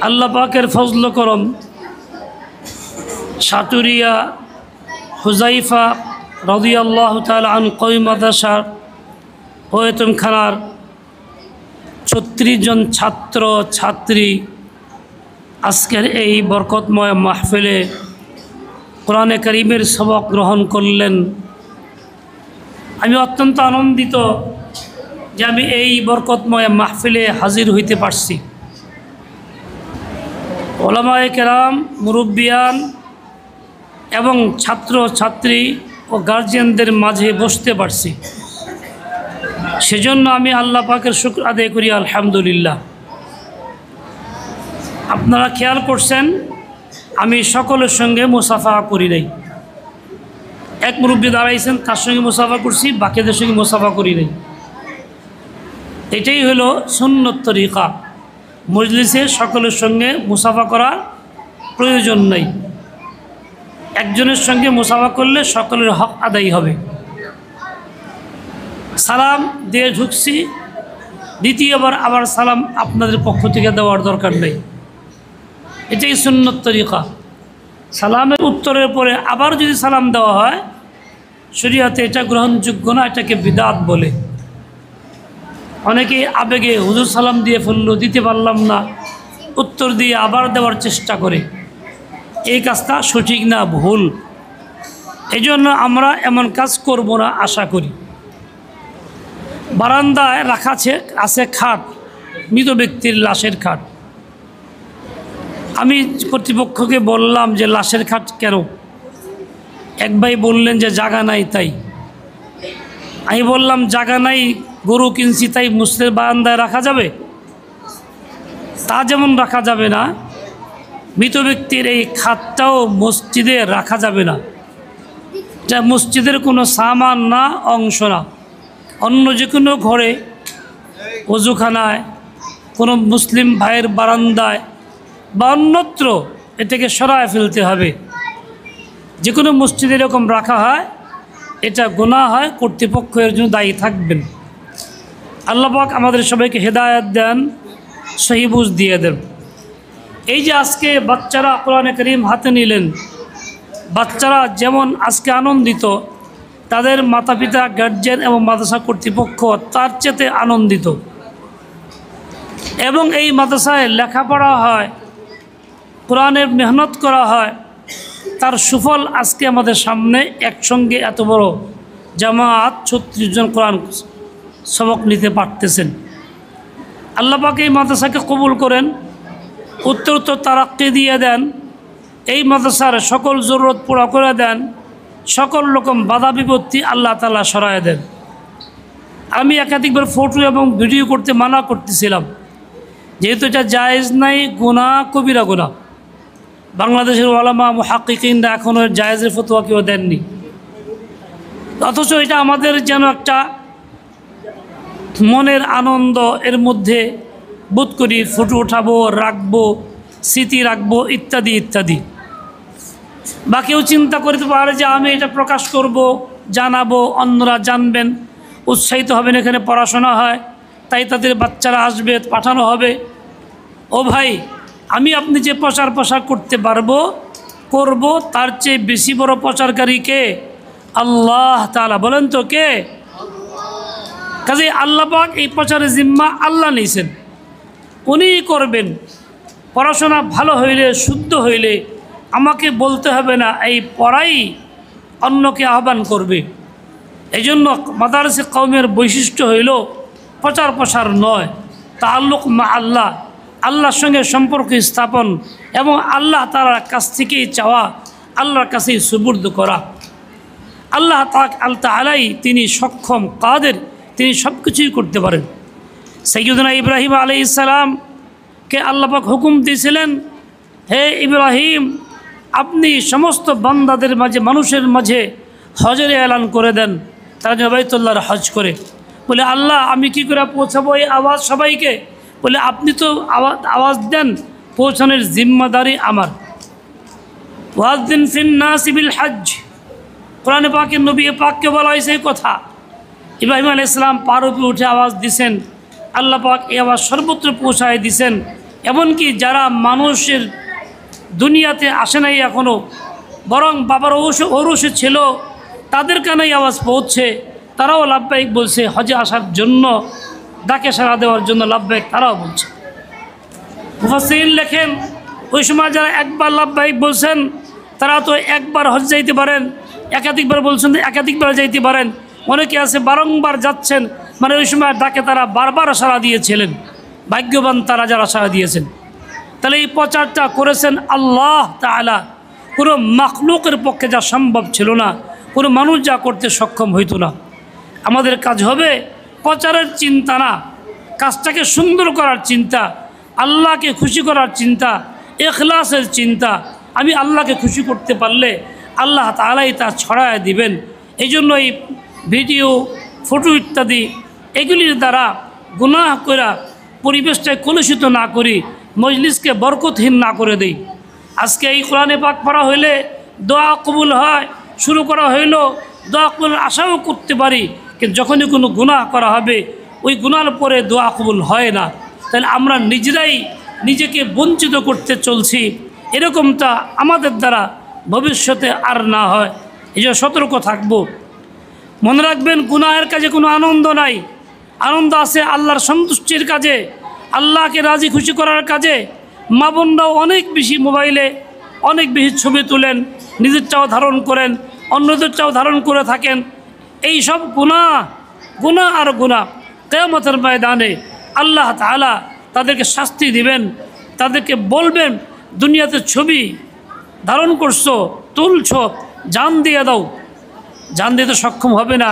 আল্লাহ পাকের ফজল করম সাটুরিয়া হুজাইফা রাদিয়াল্লাহু তাআলা আন কওমি মাদ্রাসার ও এতিমখানার 36 জন ছাত্র ছাত্রী আজকের এই বরকতময় মাহফিলে কোরআনে কারীমের সবক গ্রহণ করলেন। আমি অত্যন্ত আনন্দিত যে আমি এই বরকতময় মাহফিলে হাজির হইতে পারছি। ওলামায়ে কেরাম, মুরব্বিয়ান এবং ছাত্র ছাত্রী ও গার্জিয়ানদের মাঝে বসতে পারছি, সেজন্য আমি আল্লাহ পাকের শুকর আদায় করি আলহামদুলিল্লাহ। আপনারা খেয়াল করছেন আমি সকলের সঙ্গে মুসাফা করি নাই। এক মুরব্বী দাঁড়াইছেন, তার সঙ্গে মুসাফা করছি, বাকিদের সঙ্গে মুসাফা করি নাই। এটাই হলো সুন্নত তরিকা। মজলিসে সকলের সঙ্গে মুসাফা করার প্রয়োজন নেই। একজনের সঙ্গে মুসাফা করলে সকলের হক আদায় হবে। সালাম দিয়ে ঢুকছি, দ্বিতীয়বার আবার সালাম আপনাদের পক্ষ থেকে দেওয়ার দরকার নেই। এটাই সুন্নত তরিকা। সালামের উত্তরের পরে আবার যদি সালাম দেওয়া হয়, শরীয়তে এটা গ্রহণযোগ্য না, এটাকে বিদআত বলে। অনেকেই আবেগে হুজুর সালাম দিয়ে ফেললো, দিতে পারলাম না, উত্তর দিয়ে আবার দেওয়ার চেষ্টা করে। এই কাজটা সঠিক না, ভুল। এই জন্য আমরা এমন কাজ করব না আশা করি। বারান্দায় রাখা আছে খাট, মৃত ব্যক্তির লাশের খাট। আমি কর্তৃপক্ষকে বললাম যে লাশের খাট কেন? এক ভাই বললেন যে জায়গা নাই তাই। আমি বললাম জায়গা নাই, গরু কিনছি তাই মসজিদের বারান্দায় রাখা যাবে? তা যেমন রাখা যাবে না, মৃত ব্যক্তির এই খাটটাও মসজিদে রাখা যাবে না। যা মসজিদের কোনো সামান না, অংশ না। অন্য যে কোনো ঘরে, ওযুখানায়, কোনো মুসলিম ভাইয়ের বারান্দায় বা অন্যত্র এটাকে সরায় ফেলতে হবে। যে কোনো মসজিদে এরকম রাখা হয়, এটা গুনাহ হয়, কর্তৃপক্ষ এর জন্য দায়ী থাকবেন। আল্লাহ পাক আমাদের সবাইকে হেদায়েত দেন, সহি বুঝ দিয়ে দেন। এই যে আজকে বাচ্চারা কোরআনে কারীম হাতে নিলেন, বাচ্চারা যেমন আজকে আনন্দিত, তাদের মাতা পিতা, গার্জিয়ান এবং মাদ্রাসা কর্তৃপক্ষ তার চেয়ে আনন্দিত। এবং এই মাদ্রাসায় লেখাপড়া হয়, কোরআনের মেহনত করা হয়, তার সুফল আজকে আমাদের সামনে। একসঙ্গে এত বড় জামাত 36 জন কোরআন সবক নিতে পারতেছেন। আল্লাহ পাক এই মাদ্রাসাকে কবুল করেন, উত্তরোত্তর তারাক্কি দিয়ে দেন, এই মাদ্রাসার সকল জরুরত পুরা করে দেন, সকল রকম বাধা বিপত্তি আল্লাহ তাআলা সরায় দেন। আমি একাধিকবার ফটো এবং ভিডিও করতে মানা করতেছিলাম, যেহেতু এটা জায়েজ নাই, গুনাহ, কবিরা গুনাহ। বাংলাদেশের ওলামা মুহাক্কিকিনরা এখনও জায়েজের ফতোয়া কেউ দেননি। অথচ এটা আমাদের যেন একটা মনের আনন্দ, এর মধ্যে বোধ করি ফটো উঠাবো, রাখবো, স্মৃতি রাখবো, ইত্যাদি ইত্যাদি। বা কেউ চিন্তা করতে পারে যে আমি এটা প্রকাশ করব, জানাবো, অন্যরা জানবেন, উৎসাহিত হবেন, এখানে পড়াশোনা হয়, তাই তাদের বাচ্চারা আসবে, পাঠানো হবে। ও ভাই, আমি আপনি যে প্রচার করতে পারবো, করব, তার চেয়ে বেশি বড় প্রচারকারী কে? আল্লাহ তাআলা। বলেন তো কে? কাজে আল্লাহ পাক এই প্রচারের জিম্মা আল্লাহ নিয়েছেন, উনিই করবেন। পড়াশোনা ভালো হইলে, শুদ্ধ হইলে আমাকে বলতে হবে না, এই পড়াই অন্যকে আহ্বান করবে। এই জন্য মাদারিসে কওমের বৈশিষ্ট্য হইল প্রচার নয়, তাআল্লুক মা আল্লাহ, আল্লাহর সঙ্গে সম্পর্ক স্থাপন এবং আল্লাহ তাআলার কাছ থেকেই চাওয়া, আল্লাহর কাছেই সুবুর্দ করা। আল্লাহ তাআলাই তিনি সক্ষম, কাদের, তিনি সব কিছুই করতে পারেন। সাইয়্যিদুনা ইব্রাহিম আলাইহিস সালামকে আল্লাহ পাক হুকুম দিয়েছিলেন, হে ইব্রাহিম, আপনি সমস্ত বান্দাদের মাঝে, মানুষের মাঝে হজের এলান করে দেন, তারা যেন বাইতুল্লাহর হজ করে। বলে আল্লাহ, আমি কি করে পৌঁছাবো এই আওয়াজ সবাইকে? বলে আপনি তো আওয়াজ দেন, পৌঁছানোর জিম্মাদারি আমার। ওয়াযিন ফিন নাসি বিল হজ, কোরআনে পাকের নবী পাককে বলা হয়েছে এই কথা। ইব্রাহিম আলাইহিস সালাম পাহাড়ের উপরে উঠে আওয়াজ দিছেন, আল্লাহ পাক এই আওয়াজ সর্বত্র পৌঁছায় দিছেন। এমনকি যারা মানুষের দুনিয়াতে আসে নাই এখনও, বরং বাবার ঔরসে ছিল, তাদের কানেই আওয়াজ পৌঁছছে, তারাও লাভবাহিক বলছে। হজে আসার জন্য, ডাকে সাড়া দেওয়ার জন্য লাভবাহিক তারাও বলছে। মুফাসসিরিন লেখেন, ওই সময় যারা একবার লাভবাহিক বলছেন তারা তো একবার হজ যাইতে পারেন, একাধিকবার বলছেন একাধিকবার যাইতে পারেন, অনেকে আছে বারংবার যাচ্ছেন, মানে ওই সময় ডাকে তারা বারবার সাড়া দিয়েছিলেন। ভাগ্যবান তারা যারা সাড়া দিয়েছেন। তাহলে এই প্রচারটা করেছেন আল্লাহ তাআলা, কোনো মাখলুকের পক্ষে যা সম্ভব ছিল না, কোনো মানুষ যা করতে সক্ষম হইতো না। আমাদের কাজ হবে প্রচারের চিন্তা না, কাজটাকে সুন্দর করার চিন্তা, আল্লাহকে খুশি করার চিন্তা, ইখলাসের চিন্তা। আমি আল্লাহকে খুশি করতে পারলে আল্লাহ তাআলাই তা ছড়ায় দিবেন। এই জন্য এই ভিডিও, ফটো ইত্যাদি এগুলির দ্বারা গুনাহ করা পরিবেশটাকে কলুষিত না করি, মজলিসকে বরকতহীন না করে দেই। আজকে এই কোরআনে পাক পড়া হইলে দোয়া কবুল হয়, শুরু করা হইল, দোয়া কবুল আশাও করতে পারি, কিন্তু যখনই কোনো গুনাহ করা হবে ওই গুনার পরে দোয়া কবুল হয় না। তাহলে আমরা নিজেরাই নিজেকে বঞ্চিত করতে চলছি। এরকমটা আমাদের দ্বারা ভবিষ্যতে আর না হয়, এই জন্য সতর্ক থাকব। মনে রাখবেন, গুনাহের কাজে কোনো আনন্দ নাই, আনন্দ আছে আল্লাহর সন্তুষ্টির কাজে, আল্লাহকে রাজি খুশি করার কাজে। মা বোনরাও অনেক বেশি মোবাইলে অনেক বেশি ছবি তুলেন, নিজেরটাও ধারণ করেন, অন্যদেরটাও ধারণ করে থাকেন। এই সব গুনাহ, গুনাহ আর গুনাহ। কিয়ামতের ময়দানে আল্লাহ তাআলা তাদেরকে শাস্তি দিবেন, তাদেরকে বলবেন দুনিয়াতে ছবি ধারণ করছো, তুলছো, জান দিয়ে দাও। জান দিতে সক্ষম হবে না,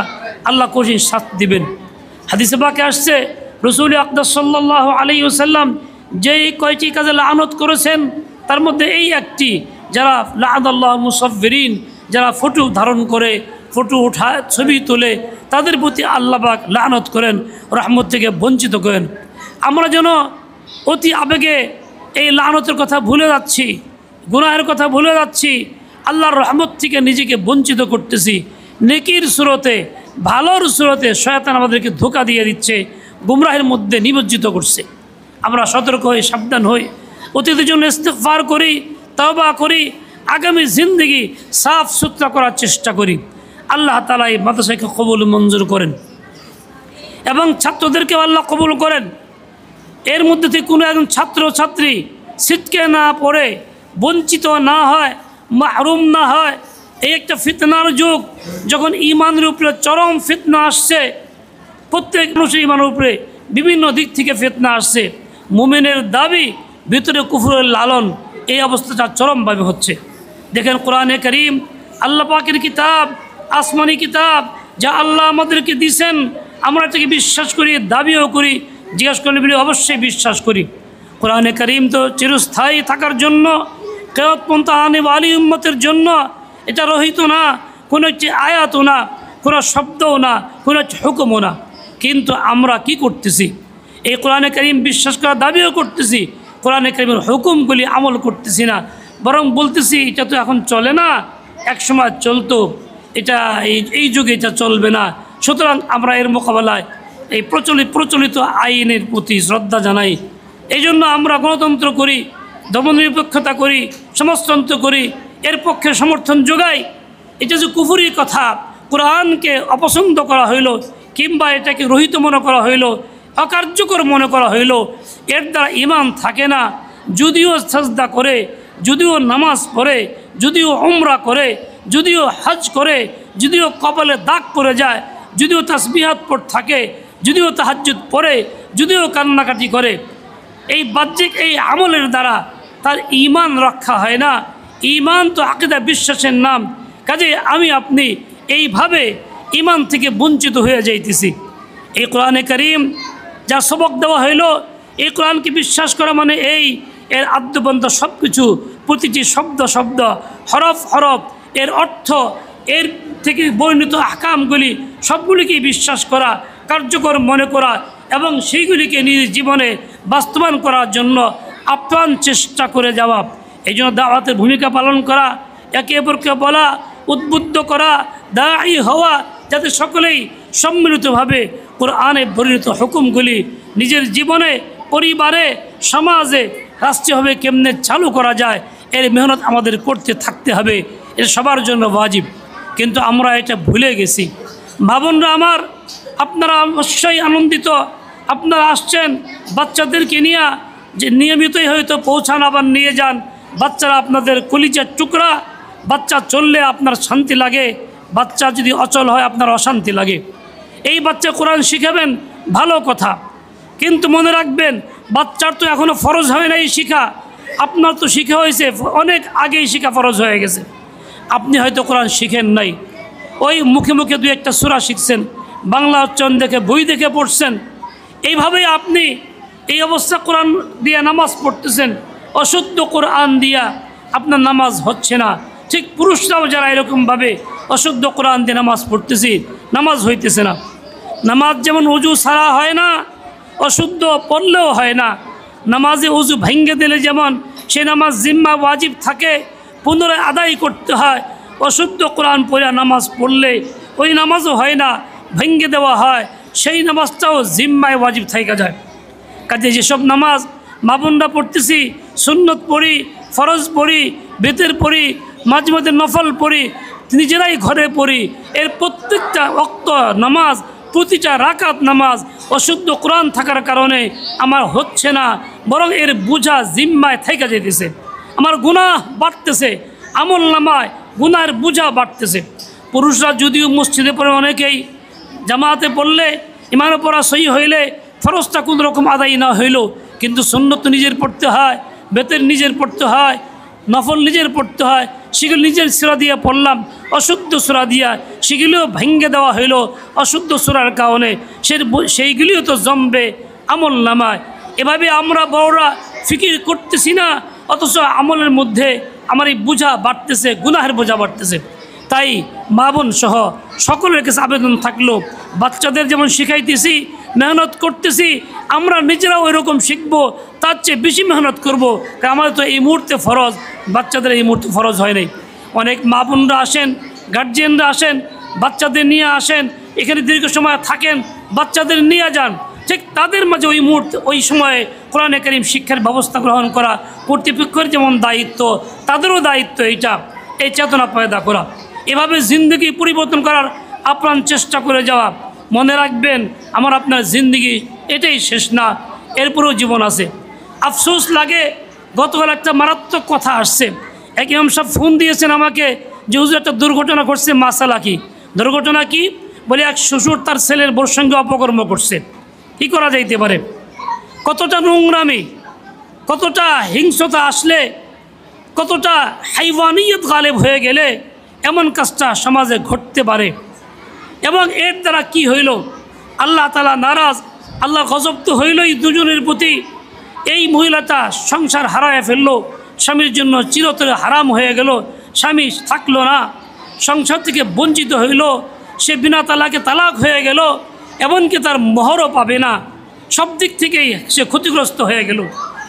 আল্লাহ কঠিন শাস্তি দিবেন। হাদিসে পাকে আসছে, রাসূল আকরাম সাল্লাল্লাহু আলাইহি ওয়াসাল্লাম যেই কয়টি কাজে লানত করেছেন তার মধ্যে এই একটি, যারা লাআনাল্লাহু মুসাফফিরিন, যারা ফটো ধারণ করে, ফটো উঠায়, ছবি তোলে, তাদের প্রতি আল্লাহ পাক লানত করেন, রহমত থেকে বঞ্চিত করেন। আমরা যেন অতি আবেগে এই লানতের কথা ভুলে যাচ্ছি, গুনাহের কথা ভুলে যাচ্ছি, আল্লাহর রহমত থেকে নিজেকে বঞ্চিত করতেছি। নেকির সুরতে, ভালোর সুরতে শয়তান আমাদেরকে ধোঁকা দিয়ে দিচ্ছে, গুমরাহের মধ্যে নিমজ্জিত করছে। আমরা সতর্ক হই, সাবধান হই, অতীতের জন্য ইস্তিগফার করি, তওবা করি, আগামী জিন্দেগি সাফ সুতরা করার চেষ্টা করি। আল্লাহ তাআলা এই মাদ্রাসাকে কবুল মঞ্জুর করেন এবং ছাত্রদেরকেও আল্লাহ কবুল করেন। এর মধ্যে থেকে কোনো একজন ছাত্র ছাত্রী ছিটকে না পড়ে, বঞ্চিত না হয়, মাহরুম না হয়। এই একটা ফিতনার যুগ, যখন ঈমানের উপরে চরম ফিতনা আসছে, প্রত্যেক মানুষের ঈমানের উপরে বিভিন্ন দিক থেকে ফিতনা আসছে। মুমিনের দাবি, ভিতরে কুফরের লালন, এই অবস্থাটা চরমভাবে হচ্ছে। দেখেন কোরআনে কারীম, আল্লাহ পাকের কিতাব, আসমানি কিতাব, যা আল্লাহ আমাদেরকে দিয়েছেন, আমরা এটাকে বিশ্বাস করি, দাবিও করি। জিজ্ঞাসা করলে বলি অবশ্যই বিশ্বাস করি। কোরআনে কারীম তো চিরস্থায়ী থাকার জন্য, কিয়ামত পর্যন্ত আনে ওয়ালি উম্মতের জন্য। এটা রহিত না, কোনো একটি আয়াতও না, কোনো শব্দও না, কোনো একটি হুকুমও না। কিন্তু আমরা কি করতেছি? এই কোরআনে কারীম বিশ্বাস করার দাবিও করতেছি, কোরআনে কারীমের হুকুমগুলি আমল করতেছি না, বরং বলতেছি এটা তো এখন চলে না, এক সময় চলতো, এটা এই যুগে এটা চলবে না। সুতরাং আমরা এর মোকাবেলায় এই প্রচলিত আইনের প্রতি শ্রদ্ধা জানাই। এই জন্য আমরা গণতন্ত্র করি, ধর্মনিরপেক্ষতা করি, সমাজতন্ত্র করি, এর পক্ষে সমর্থন যোগাই। এটা যে কুফরি কথা, কোরআনকে অপছন্দ করা হইল, কিংবা এটাকে রহিত মনে করা হইল, অকার্যকর মনে করা হইল, এর দ্বারা ঈমান থাকে না। যদিও সাজদা করে, যদিও নামাজ পড়ে, যদিও উমরা করে, যদিও হজ করে, যদিও কপালে দাগ পড়ে যায়, যদিও তাসবিহাত পড়ে থাকে, যদিও তাহাজ্জুদ পড়ে, যদিও কান্নাকাটি করে, এই বাহ্যিক এই আমলের দ্বারা তার ঈমান রক্ষা হয় না। ঈমান তো আকীদা, বিশ্বাসের নাম। কাজে আমি আপনি এইভাবে ঈমান থেকে বঞ্চিত হয়ে যাইতেছি। এই কোরআনে কারীম যা সবক দেওয়া হইল, এই কোরআনকে বিশ্বাস করা মানে এর আদ্যবন্ত সব কিছু, প্রতিটি শব্দ শব্দ, হরফ হরফ, এর অর্থ, এর থেকে বর্ণিত আহকামগুলি সবগুলিকেই বিশ্বাস করা, কার্যকর মনে করা এবং সেইগুলিকে নিজ জীবনে বাস্তবায়ন করার জন্য আপ্রাণ চেষ্টা করে যাওয়া। এই জন্য দাওয়াতের ভূমিকা পালন করা, একে অপরকে বলা, উদ্বুদ্ধ করা, দায়ী হওয়া, যাতে সকলেই সম্মিলিতভাবে কোরআনে বর্ণিত হুকুমগুলি নিজের জীবনে পরিবারে, সমাজে, রাষ্ট্রীয়ভাবে কেমনে চালু করা যায় এর মেহনত আমাদের করতে থাকতে হবে। এটা সবার জন্য ওয়াজিব, কিন্তু আমরা এটা ভুলে গেছি। ভাবনরা আমার, আপনারা অবশ্যই আনন্দিত, আপনারা আসছেন বাচ্চাদেরকে নিয়ে, যে নিয়মিতই হয়তো পৌঁছান আবার নিয়ে যান। বাচ্চারা আপনাদের কলিজার টুকরা, বাচ্চা চললে আপনার শান্তি লাগে, বাচ্চা যদি অচল হয় আপনার অশান্তি লাগে। এই বাচ্চা কোরআন শিখাবেন, ভালো কথা, কিন্তু মনে রাখবেন বাচ্চার তো এখনও ফরজ হয় নাই শিখা, আপনার তো শিখা হয়েছে অনেক আগেই, শিখা ফরজ হয়ে গেছে। আপনি হয়তো কোরআন শিখেন নাই, ওই মুখে মুখে দুই একটা সূরা শিখছেন, বাংলা উচ্চারণ দেখে বই দেখে পড়ছেন, এইভাবেই আপনি এই অবস্থা কোরআন দিয়ে নামাজ পড়তেছেন, অশুদ্ধ কোরআন দিয়া আপনার নামাজ হচ্ছে না। ঠিক পুরুষরাও যারা এরকমভাবে অশুদ্ধ কোরআন দিয়ে নামাজ পড়তেছি, নামাজ হইতেছে না। নামাজ যেমন উজু ছাড়া হয় না, অশুদ্ধ পড়লেও হয় না। নামাজে উজু ভেঙ্গে দিলে যেমন সে নামাজ জিম্মা ওয়াজিব থাকে, পুনরায় আদায় করতে হয়। অশুদ্ধ কোরআন পড়ে নামাজ পড়লে ওই নামাজও হয় না, ভেঙ্গে দেওয়া হয়, সেই নামাজটাও জিম্মায় ওয়াজিব থাইকা যায়। কাজে যেসব নামাজ মা বোনরা পড়তেছি, সুন্নত পড়ি, ফরজ পড়ি, বেতের পড়ি, মাঝে মাঝে নফল পড়ি, নিজেরাই ঘরে পড়ি, এর প্রত্যেকটা ওয়াক্ত নামাজ, প্রতিটা রাকাত নামাজ অশুদ্ধ কোরআন থাকার কারণে আমার হচ্ছে না, বরং এর বোঝা জিম্মায় থাইকা যেতেছে। আমার গুনাহ বাড়তেছে, আমল নামায় গুনাহের বোঝা বাড়তেছে। পুরুষরা যদিও মসজিদে পড়ে, অনেকেই জামাতে পড়লে, ইমানে পড়া সহি হইলে ফরজটা কোনো রকম আদায় না হইল, কিন্তু সুন্নত নিজের পড়তে হয়, বেতের নিজের পড়তে হয়, নফল নিজের পড়তে হয়, সেগুলো নিজের সূরা দিয়ে পড়লাম, অশুদ্ধ সূরা দিয়া সেগুলিও ভেঙ্গে দেওয়া হইল অশুদ্ধ সূরার কারণে, সেইগুলিও তো জমবে আমল নামায়। এভাবে আমরা বড়রা ফিকির করতেছি না, অথচ আমলের মধ্যে আমার এই বোঝা বাড়তেছে, গুনাহের বোঝা বাড়তেছে। তাই মা বোন সহ সকলের কাছে আবেদন থাকলো, বাচ্চাদের যেমন শিখাইতেছি, মেহনত করতেছি, আমরা নিজেরাও এরকম শিখবো, তার চেয়ে বেশি মেহনত করবো। কারণ আমাদের তো এই মুহূর্তে ফরজ, বাচ্চাদের এই মুহূর্তে ফরজ হয় নাই। অনেক মা বোনরা আসেন, গার্জিয়ানরা আসেন, বাচ্চাদের নিয়ে আসেন, এখানে দীর্ঘ সময় থাকেন, বাচ্চাদের নিয়ে যান। ঠিক তাদের মাঝে ওই মুহূর্তে, ওই সময়ে কোরআনে কারীম শিক্ষার ব্যবস্থা গ্রহণ করা কর্তৃপক্ষের যেমন দায়িত্ব, তাদেরও দায়িত্ব এইটা, এই চেতনা পয়দা করা, এভাবে জিন্দগি পরিবর্তন করার আপ্রাণ চেষ্টা করে যাওয়া। মনে রাখবেন আমার আপনার জিন্দগি এটাই শেষ না, এরপরেও জীবন আছে। আফসোস লাগে, গতকাল একটা মারাত্মক কথা আসছে, এক ইমাম সাহেব ফোন দিয়েছেন আমাকে যে হুজুর একটা দুর্ঘটনা ঘটছে। মাসালা কি দুর্ঘটনা? কি বলে, এক শ্বশুর তার ছেলের বোর সঙ্গে অপকর্ম করছে। কী করা যাইতে পারে? কতটা নোংরামি, কতটা হিংসতা আসলে, কতটা হাইওয়ানিয়ত গালেব হয়ে গেলে এমন কাজটা সমাজে ঘটতে পারে। এবং এর দ্বারা কি হইল? আল্লাহ তাআলা নারাজ, আল্লাহ গজব তো হইলই দুজনের প্রতি। এই মহিলাটা সংসার হারায় ফেললো, স্বামীর জন্য চিরতরে হারাম হয়ে গেল, স্বামী থাকলো না, সংসার থেকে বঞ্চিত হইল, সে বিনা তালাকে তালাক হয়ে গেল, এমনকি তার মোহরও পাবে না, সব দিক থেকেই সে ক্ষতিগ্রস্ত হয়ে গেল।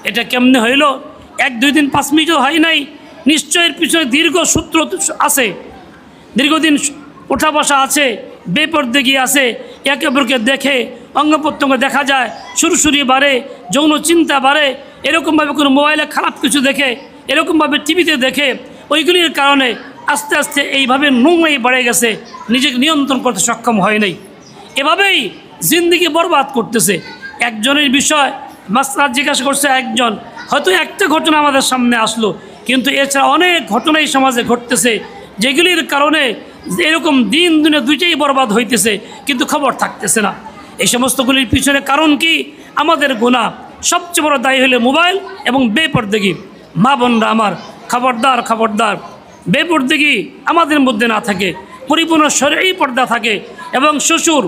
এটা কেমনে হইল? 1-2 দিন 5 মিনিটও হয় নাই, নিশ্চয়ের পিছনে দীর্ঘ সূত্র আছে, দীর্ঘদিন ওঠা বসা আছে, বেপরদেগি আছে, একে অপরকে দেখে অঙ্গ প্রত্যঙ্গ দেখা যায়, সুরসুরি বাড়ে, যৌন চিন্তা বাড়ে, এরকমভাবে কোনো মোবাইলে খারাপ কিছু দেখে, এরকমভাবে টিভিতে দেখে, ওইগুলির কারণে আস্তে আস্তে এইভাবে নোংরাই বেড়ে গেছে, নিজেকে নিয়ন্ত্রণ করতে সক্ষম হয় নাই। এভাবেই জিন্দেগি বরবাদ করতেছে। একজনের বিষয় মাসলা জিজ্ঞাসা করছে একজন, হয়তো একটা ঘটনা আমাদের সামনে আসলো, কিন্তু এছাড়া অনেক ঘটনাই সমাজে ঘটতেছে, যেগুলির কারণে এরকম দিন দিনে দুইটাই বরবাদ হইতেছে, কিন্তু খবর থাকতেছে না। এই সমস্তগুলির পিছনে কারণ কি? আমাদের গুনাহ। সবচেয়ে বড় দায়ী হলে মোবাইল এবং বেপরদেগি। মা বোনরা আমার, খবরদার খবরদার, বেপরদেগি আমাদের মধ্যে না থাকে, পরিপূর্ণ শরীরেই পর্দা থাকে। এবং শ্বশুর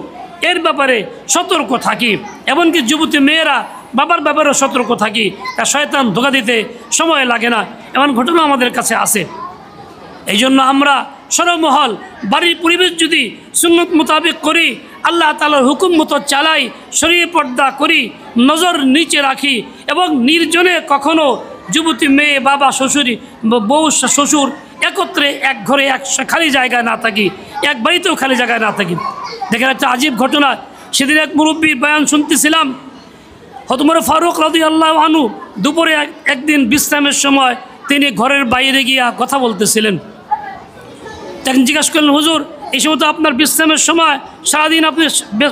এর ব্যাপারে সতর্ক থাকি, এমনকি যুবতী মেয়েরা বাবার ব্যাপারেও সতর্ক থাকি, তার শয়তান ধোঁকা দিতে সময় লাগে না, এমন ঘটনা আমাদের কাছে আসে। এই জন্য আমরা সর্বমহল বাড়ির পরিবেশ যদি সুন্নত মোতাবেক করি, আল্লাহ তাআলার হুকুম মতো চালাই, শরীরে পর্দা করি, নজর নিচে রাখি, এবং নির্জনে কখনো যুবতী মেয়ে, বাবা, শ্বশুরি, বউ, শ্বশুর একত্রে এক ঘরে এক খালি জায়গায় না থাকি, এক বাড়িতেও খালি জায়গায় না থাকি। দেখেন একটা আজীব ঘটনা, সেদিন এক মুরব্বীর বয়ান শুনতেছিলাম, ওমর ফারুক রাদিয়াল্লাহু আনহু দুপুরে একদিন বিশ্রামের সময় তিনি ঘরের বাইরে গিয়া কথা বলতেছিলেন। তখন জিজ্ঞাসা করলেন, হুজুর এই সময় তো আপনার বিশ্রামের সময়, সারাদিন আপনি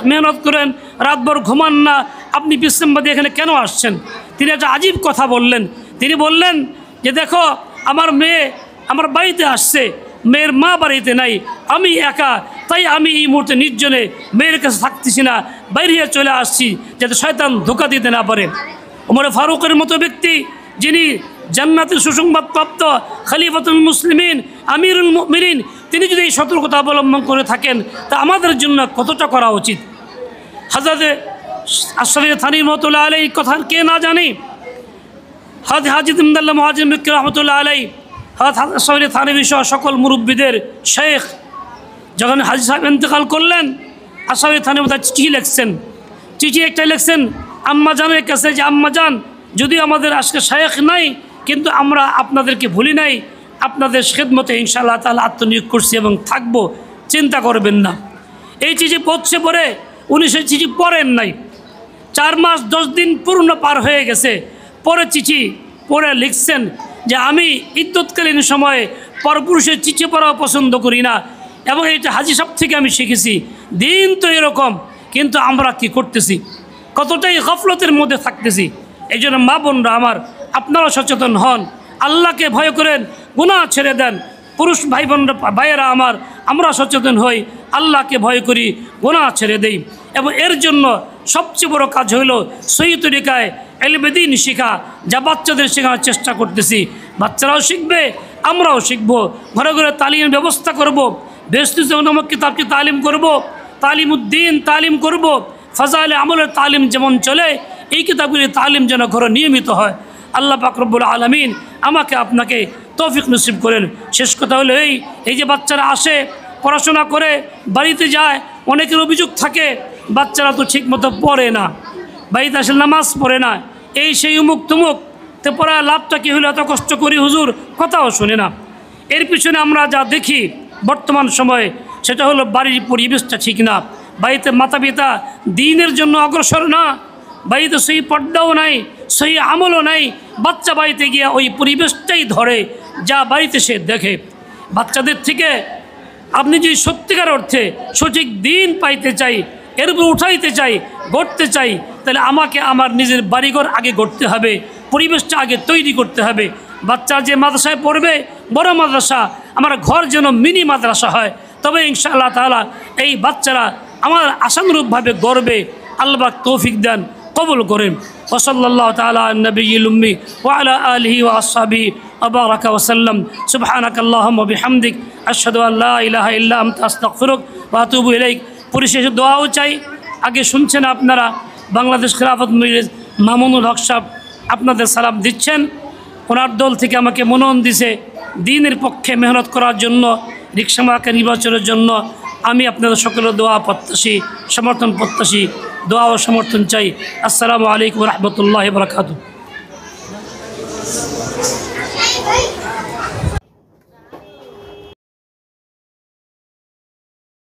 মেহনত করেন, রাতভর ঘুমান না, আপনি বিশ্রাম বাদে এখানে কেন আসছেন? তিনি একটা আজীব কথা বললেন। তিনি বললেন যে দেখো, আমার মেয়ে আমার বাড়িতে আসছে, মেয়ের মা বাড়িতে নাই, আমি একা, তাই আমি এই মুহূর্তে নির্জনে মেয়ের কাছে থাকতেছি না, বাইরে চলে আসছি যাতে শয়তান ধোঁকা দিতে না পারে। ওমর ফারুকের মতো ব্যক্তি, যিনি জান্নাতের সুসংবাদপ্রাপ্ত খলিফাতুল মুসলিমিন, আমিরুল মুমিনিন, তিনি যদি এই সতর্কতা অবলম্বন করে থাকেন তা আমাদের জন্য কতটা করা উচিত। হযরত আশরাফ থানী রহমাতুল্লাহ আলাইহি কথা কে না জানি। হাজী ইমদাদুল্লাহ মুহাজির মক্কি রহমাতুল্লাহ আলাইহি, আশরাফ থানভী সহ সকল মুরব্বীদের শেখ, যখন হাজী সাহেব ইন্তেকাল করলেন, আশরাফ থানভী চিঠি লিখছেন। চিঠি একটা লিখছেন আম্মা জানের কাছে যে আম্মা জান, যদিও আমাদের আজকে শেখ নাই, কিন্তু আমরা আপনাদেরকে ভুলি নাই, আপনাদের খেদমতে ইনশাআল্লাহ তাআলা আত্মনিয়োগ করছি এবং থাকবো, চিন্তা করবেন না। এই চিঠি পড়ছে পরে উনি সেই চিঠি পড়েন নাই। 4 মাস 10 দিন পূর্ণ পার হয়ে গেছে, পরে চিঠি পড়ে লিখছেন যে আমি ইদ্যৎকালীন সময়ে পরপুরুষের চিঠি পড়াও পছন্দ করি না, এবং এইটা হাজী সাহেব থেকে আমি শিখেছি। দিন তো এরকম, কিন্তু আমরা কি করতেছি, কতটাই গফলতের মধ্যে থাকতেছি। এই জন্য মা বোনরা আমার, আপনারা সচেতন হন, আল্লাহকে ভয় করেন, গুনাহ ছেড়ে দেন। পুরুষ ভাই বোনরা, ভাইয়েরা আমার, আমরা সচেতন হই, আল্লাহকে ভয় করি, গুনাহ ছেড়ে দেই। এবং এর জন্য সবচেয়ে বড় কাজ হইল সহি তরিকায় ইলমে দ্বীন শিখা, যা বাচ্চাদের শেখানোর চেষ্টা করতেছি। বাচ্চারাও শিখবে, আমরাও শিখব। ঘরে ঘরে তালিমের ব্যবস্থা করব, বেহসতি নামক কিতাবকে তালিম করব, তালিমুদ্দিন তালিম করব, ফাজাইলে আমলের তালিম যেমন চলে, এই কিতাবগুলি তালিম যেন ঘরে নিয়মিত হয়। আল্লাহ পাক রব্বুল আলামিন আমাকে আপনাকে তৌফিক নসিব করেন। শেষ কথা হলো এই যে বাচ্চারা আসে, পড়াশোনা করে বাড়িতে যায়, অনেকের অভিযোগ থাকে বাচ্চারা তো ঠিকমতো পড়ে না, বাড়িতে আসলে নামাজ পড়ে না, এই সেই উমুক তুমুক, তো পড়া লাভটা কী হলো, এত কষ্ট করি হুজুর, কথাও শোনে না। এর পিছনে আমরা যা দেখি বর্তমান সময়ে, সেটা হলো বাড়ির পরিবেশটা ঠিক না, বাড়িতে মাতা পিতা দ্বীনের জন্য অগ্রসর না, বাড়িতে সেই পর্দাও নাই, সেই আমলও নাই। বাচ্চা বাড়িতে গিয়ে ওই পরিবেশটাই ধরে যা বাড়িতে সে দেখে। বাচ্চাদের থেকে আপনি যদি সত্যিকার অর্থে সঠিক দিন পাইতে চাই, এর উপর উঠাইতে চাই, গড়তে চাই, তাহলে আমাকে আমার নিজের বাড়িঘর আগে গড়তে হবে, পরিবেশটা আগে তৈরি করতে হবে। বাচ্চা যে মাদ্রাসায় পড়বে, বড় মাদ্রাসা, আমার ঘর যেন মিনি মাদ্রাসা হয়, তবে ইনশাআল্লাহ তাআলা এই বাচ্চারা আমার আশানুরূপভাবে গড়বে। আল্লাহ পাক তৌফিক দেন, কবুল করেন। ওয়াসাল্লাল্লাহু তাআলা আলা নবিয়্যিল উম্মি ওয়া আলা আলিহি ওয়া আসহাবিহি ওয়া বারাকা ওয়া সাল্লাম। সুবহানাকাল্লাহুম্মা বিহামদিক, আশহাদু আল লা ইলাহা ইল্লা আনতা আস্তাগফিরুক ওয়া আতুবু ইলাইক। পরিশেষে দোয়াও চাই। আগে শুনছেন আপনারা বাংলাদেশ খেলাফত মজলিস মামুনুল হক সাহেব আপনাদের সালাম দিচ্ছেন। ওনার দল থেকে আমাকে মনোনয়ন দিছে দ্বীনের পক্ষে মেহনত করার জন্য, রিকশামাকে নির্বাচনের জন্য। আমি আপনাদের সকলের দোয়া প্রত্যাশী, সমর্থন প্রত্যাশী, দোয়া ও সমর্থন চাই। আসসালামু আলাইকুম ওয়া রাহমাতুল্লাহি ওয়া বারাকাতুহু।